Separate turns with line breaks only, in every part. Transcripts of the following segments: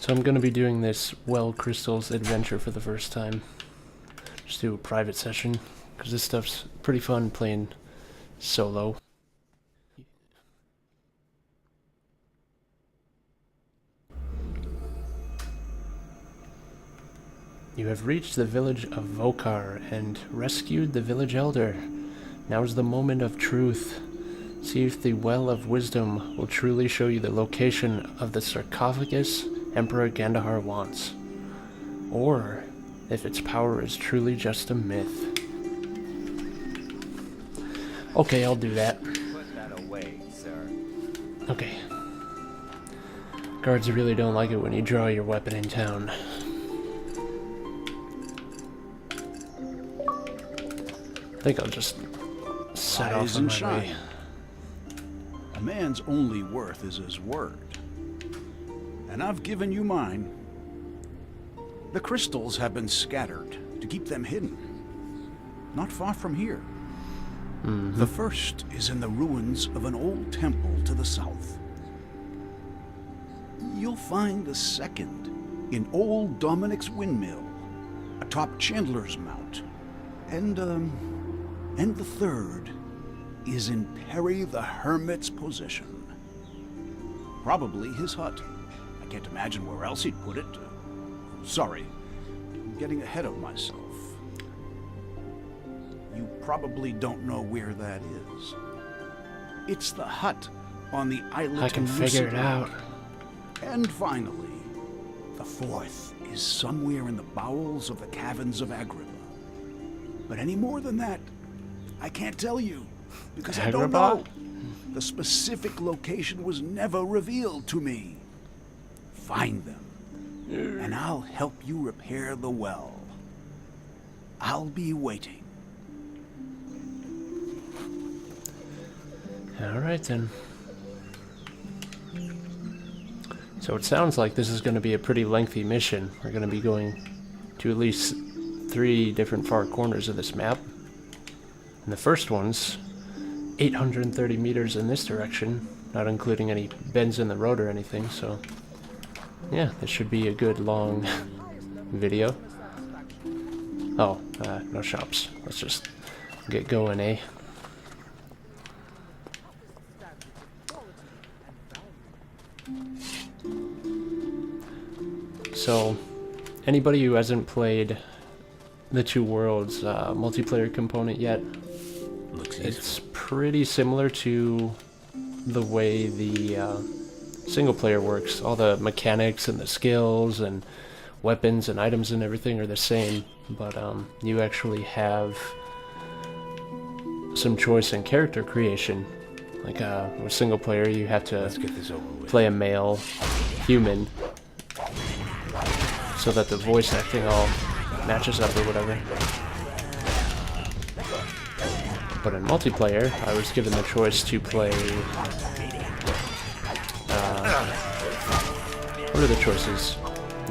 So I'm going to be doing this Well Crystals adventure for the first time. Just do a private session, because this stuff's pretty fun playing solo. You have reached the village of Vokar and rescued the village elder. Now is the moment of truth. See if the Well of Wisdom will truly show you the location of the sarcophagus Emperor Gandahar wants. Or if its power is truly just a myth. Okay, I'll do that.
Put that away, sir.
Okay. Guards really don't like it when you draw your weapon in town. I think I'll just set off on my way.
A man's only worth is his word. And I've given you mine. The crystals have been scattered to keep them hidden. Not far from here. The first is in the ruins of an old temple to the south. You'll find the second in Old Dominic's windmill, atop Chandler's Mount. And the third is in Perry the Hermit's possession. Probably his hut. I can't imagine where else he'd put it. Sorry, I'm getting ahead of myself. You probably don't know where that is. It's the hut on the islet.
I can figure it out.
And finally, the fourth is somewhere in the bowels of the caverns of Agrippa. But any more than that, I can't tell you, because I don't know. The specific location was never revealed to me. Find them, and I'll help you repair the well. I'll be waiting.
Alright then. So it sounds like this is going to be a pretty lengthy mission. We're going to be going to at least 3 different far corners of this map. And the first one's 830 meters in this direction, not including any bends in the road or anything, so yeah, this should be a good long video. Oh, no shops. Let's just get going, eh? So, anybody who hasn't played the Two Worlds multiplayer component yet, it's pretty similar to the way the single player works. All the mechanics and the skills and weapons and items and everything are the same, but you actually have some choice in character creation. Like with single player, you have to play a male human so that the voice acting all matches up or whatever. But in multiplayer, I was given the choice to play... what are the choices?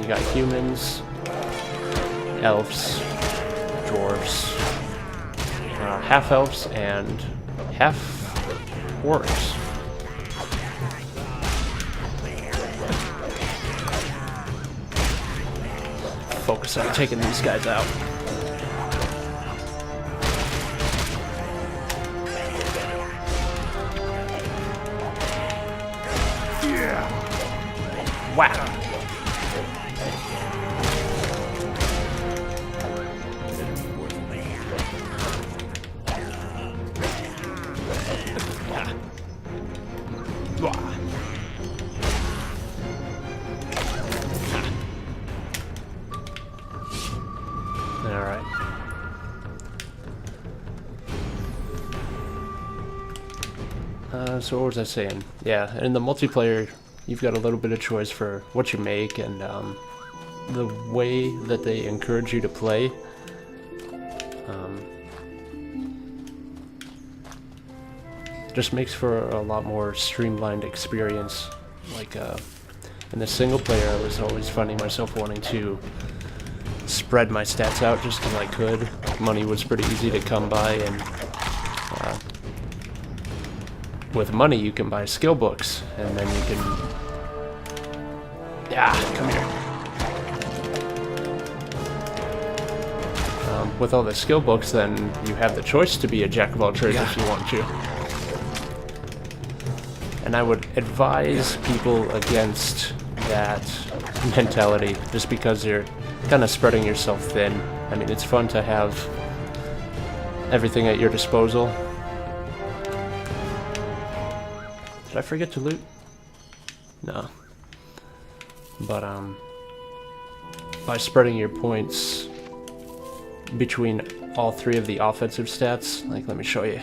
You got humans, elves, dwarves, half-elves, and half-orcs. Focus on taking these guys out. Wow. Alright. So what was I saying? Yeah, in the multiplayer, you've got a little bit of choice for what you make and the way that they encourage you to play. Just makes for a lot more streamlined experience. Like in the single player, I was always finding myself wanting to spread my stats out just as I could. Money was pretty easy to come by, and with money you can buy skill books, and then you can Yeah, come here. With all the skill books, then you have the choice to be a jack of all trades if you want to. And I would advise people against that mentality, just because you're kind of spreading yourself thin. I mean, it's fun to have everything at your disposal. Did I forget to loot? No. But, by spreading your points between all three of the offensive stats, like, let me show you.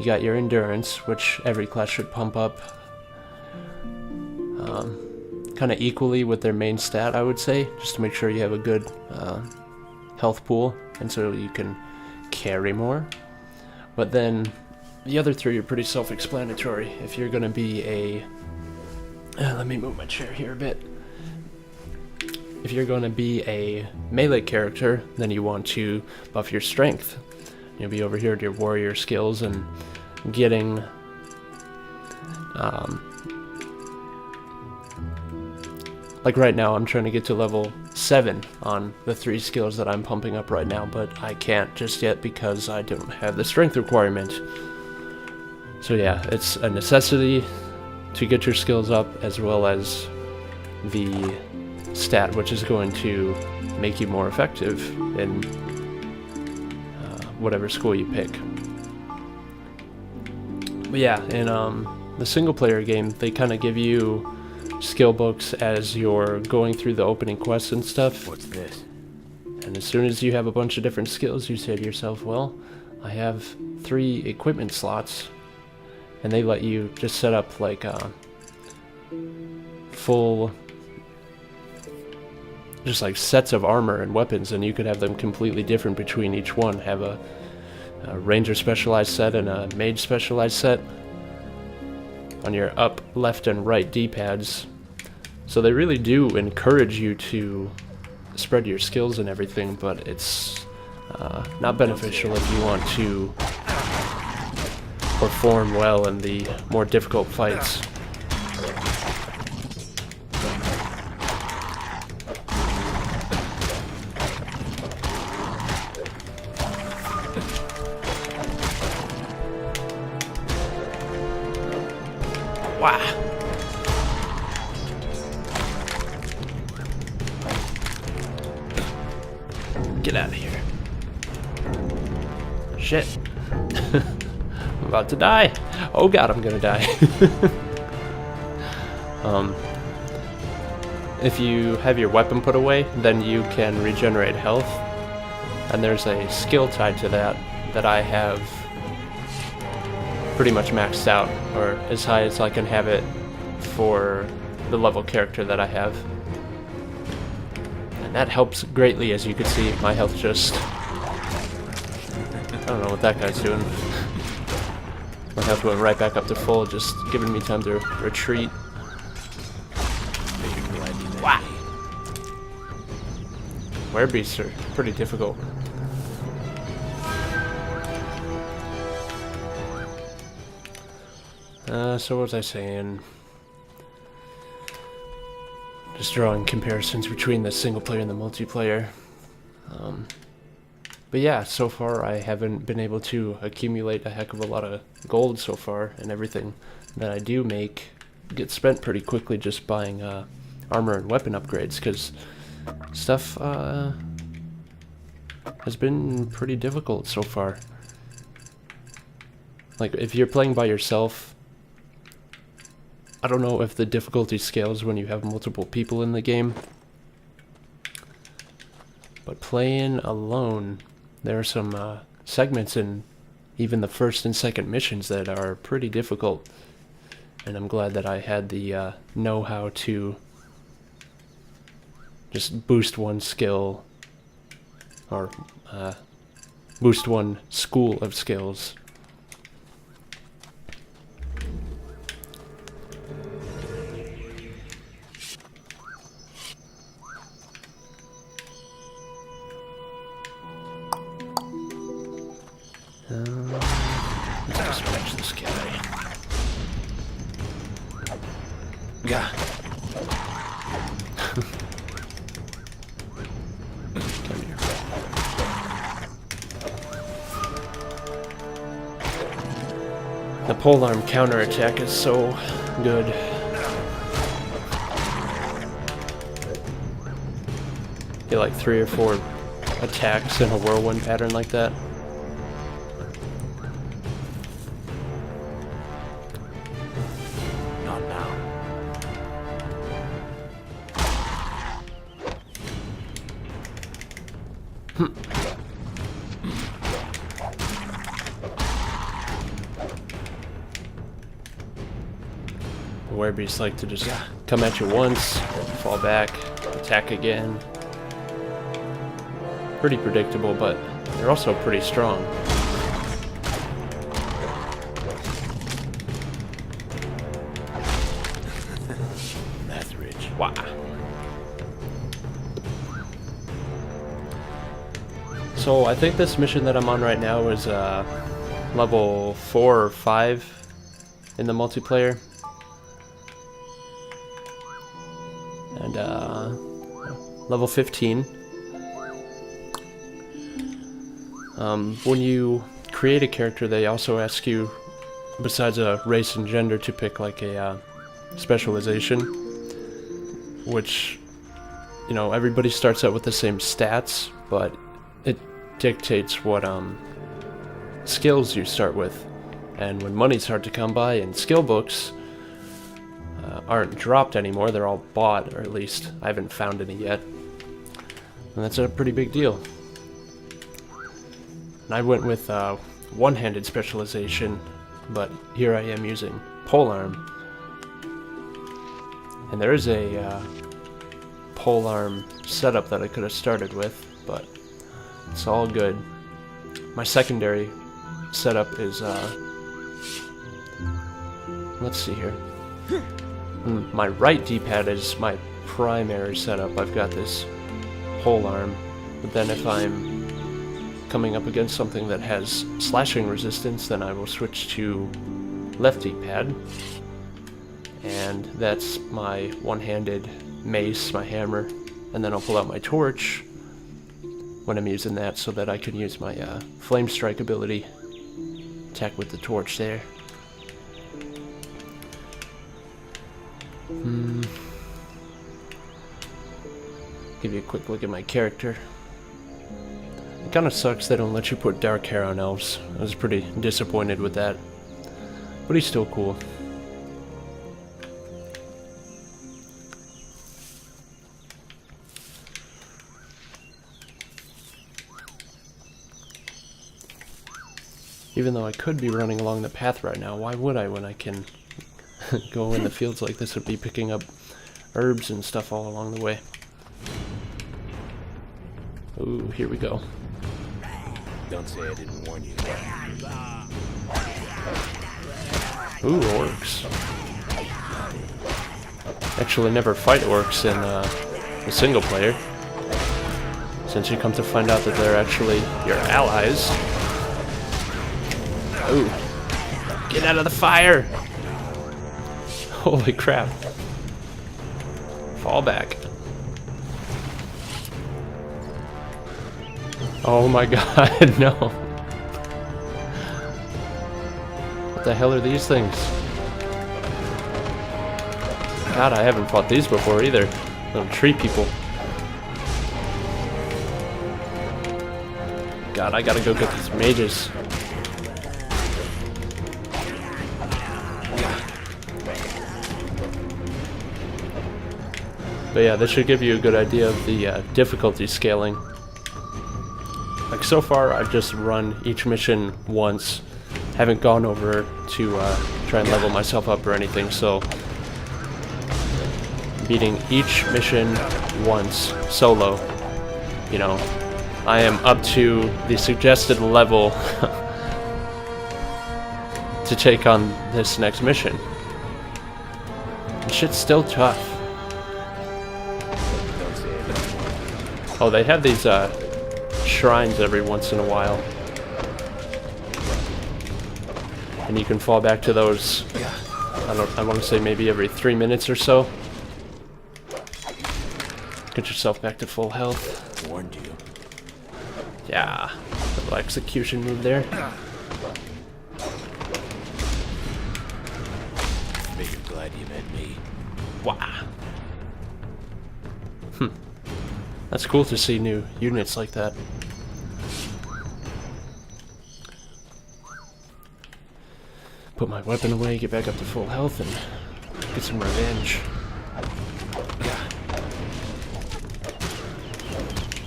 You got your endurance, which every class should pump up kind of equally with their main stat, I would say, just to make sure you have a good health pool, and so you can carry more. But then the other three are pretty self-explanatory. If you're going to be a... let me move my chair here a bit. If you're going to be a melee character, then you want to buff your strength. You'll be over here at your warrior skills and getting like right now I'm trying to get to level 7 on the 3 skills that I'm pumping up right now, but I can't just yet because I don't have the strength requirement. So yeah, it's a necessity to get your skills up, as well as the stat which is going to make you more effective in whatever school you pick. But yeah, in the single player game, they kind of give you skill books as you're going through the opening quests and stuff.
What's this?
And as soon as you have a bunch of different skills, you say to yourself, well, I have 3 equipment slots, and they let you just set up like full, just like sets of armor and weapons, and you could have them completely different between each one. Have a ranger specialized set and a mage specialized set on your up, left, and right D-pads. So they really do encourage you to spread your skills and everything, but it's not beneficial if you want to perform well in the more difficult fights. Wow. Get out of here. Shit. I'm about to die. Oh god, I'm gonna die. If you have your weapon put away, then you can regenerate health. And there's a skill tied to that that I have pretty much maxed out, or as high as I can have it for the level character that I have. And that helps greatly, as you can see. My health just... I don't know what that guy's doing. My health went right back up to full, just giving me time to retreat. Wow! Werebeasts are pretty difficult. So what was I saying? Just drawing comparisons between the single player and the multiplayer. But yeah, so far I haven't been able to accumulate a heck of a lot of gold so far, and everything that I do make gets spent pretty quickly just buying armor and weapon upgrades, because stuff has been pretty difficult so far. Like, if you're playing by yourself, I don't know if the difficulty scales when you have multiple people in the game, but playing alone, there are some segments in even the first and second missions that are pretty difficult, and I'm glad that I had the know-how to just boost one skill, or boost one school of skills. Let's just catch this guy. Come here. The polearm counterattack is so good. Get like 3 or 4 attacks in a whirlwind pattern like that.
Not now.
Werebeasts like to just come at you once, fall back, attack again. Pretty predictable, but they're also pretty strong.
That's rich.
Wow. So I think this mission that I'm on right now is level 4 or 5 in the multiplayer. And level 15. When you create a character, they also ask you, besides a race and gender, to pick like a specialization, which, you know, everybody starts out with the same stats, but it dictates what skills you start with. And when money's hard to come by and skill books aren't dropped anymore, they're all bought, or at least I haven't found any yet. And that's a pretty big deal. And I went with one-handed specialization, but here I am using polearm. And there is a polearm setup that I could have started with, but it's all good. My secondary setup is, let's see here. My right D-pad is my primary setup. I've got this polearm, but then if I'm coming up against something that has slashing resistance, then I will switch to left D-pad. And that's my one-handed mace, my hammer, and then I'll pull out my torch when I'm using that so that I can use my flame strike ability. Attack with the torch there. Give you a quick look at my character. It kind of sucks they don't let you put dark hair on elves. I was pretty disappointed with that. But he's still cool. Even though I could be running along the path right now, why would I when I can go in the fields like this and be picking up herbs and stuff all along the way? Ooh, here we go.
Don't say I didn't warn you.
Ooh, orcs. Actually never fight orcs in the single player, since you come to find out that they're actually your allies. Ooh. Get out of the fire! Holy crap. Fall back. Oh my god, no. What the hell are these things? God, I haven't fought these before either. Little tree people. God, I gotta go get these mages. But yeah, this should give you a good idea of the difficulty scaling. Like so far, I've just run each mission once. Haven't gone over to try and level myself up or anything, so beating each mission once solo, you know, I am up to the suggested level to take on this next mission. And shit's still tough. Oh, they have these shrines every once in a while. And you can fall back to those I want to say maybe every 3 minutes or so. Get yourself back to full health.
Warned you.
Yeah, little execution move there.
Bet you're glad you met me.
Wow. That's cool to see new units like that. Put my weapon away, get back up to full health, and get some revenge.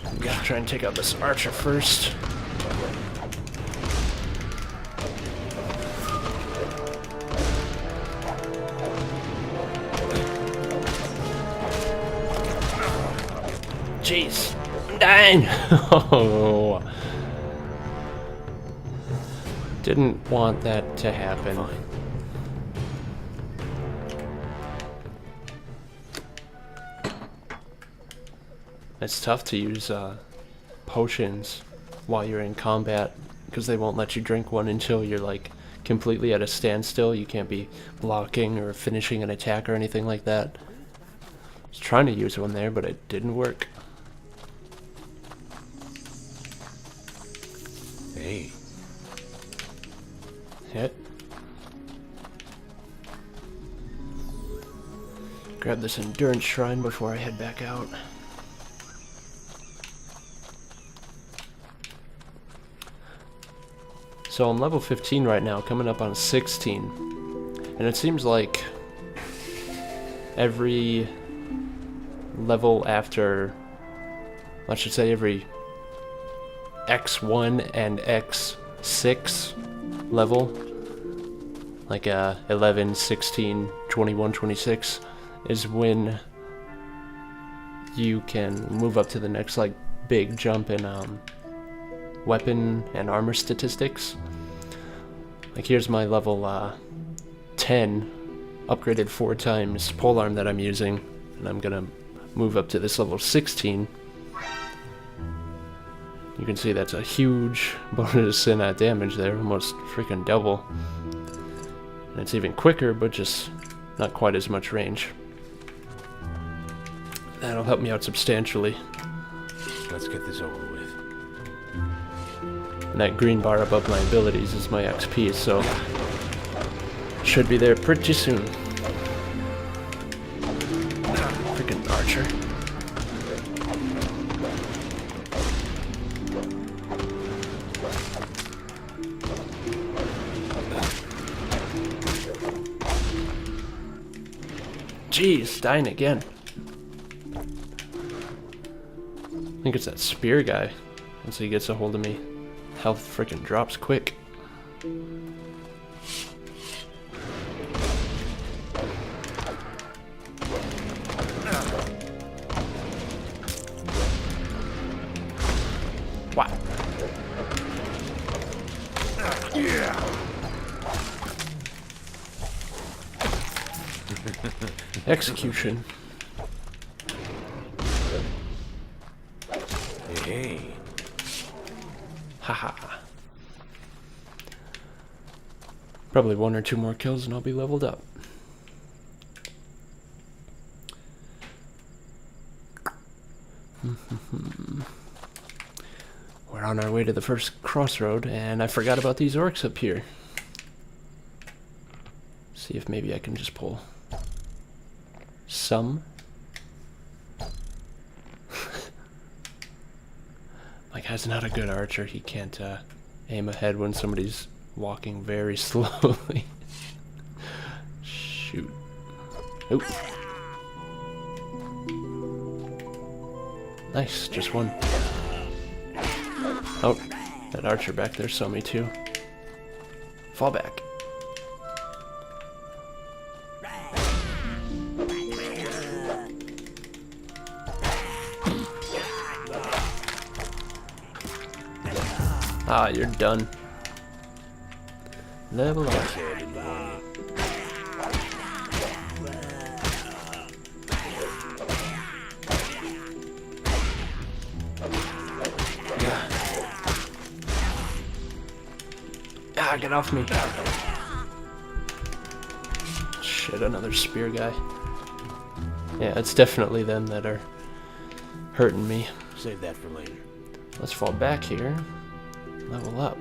I'm gonna try and take out this archer first. Jeez, I'm dying. Oh. Didn't want that to happen.
Fine.
It's tough to use potions while you're in combat because they won't let you drink one until you're like completely at a standstill. You can't be blocking or finishing an attack or anything like that. I was trying to use one there, but it didn't work.
Hey.
Hit. Grab this endurance shrine before I head back out. So I'm level 15 right now, coming up on 16. And it seems like every level after, I should say every X1 and X6 level, like 11, 16, 21, 26, is when you can move up to the next like big jump in weapon and armor statistics. Like here's my level 10 upgraded 4 times polearm that I'm using, and I'm gonna move up to this level 16. You can see that's a huge bonus in damage there, almost freaking double. And it's even quicker, but just not quite as much range. That'll help me out substantially.
Let's get this over with.
And that green bar above my abilities is my XP, so should be there pretty soon. Freaking archer. Jeez, dying again. I think it's that spear guy. Once he gets a hold of me, health freaking drops quick. Wow. Execution.
Hey.
Haha. Probably 1 or 2 more kills and I'll be leveled up. We're on our way to the first crossroad, and I forgot about these orcs up here. See if maybe I can just pull some. My guy's not a good archer. He can't aim ahead when somebody's walking very slowly. Shoot. Oop. Nice, just one. Oh, that archer back there saw me too. Fall back. Ah, you're done. Level up. Ah, get off me. another spear guy. Yeah, it's definitely them that are hurting me.
Save that for later.
Let's fall back here. Level up.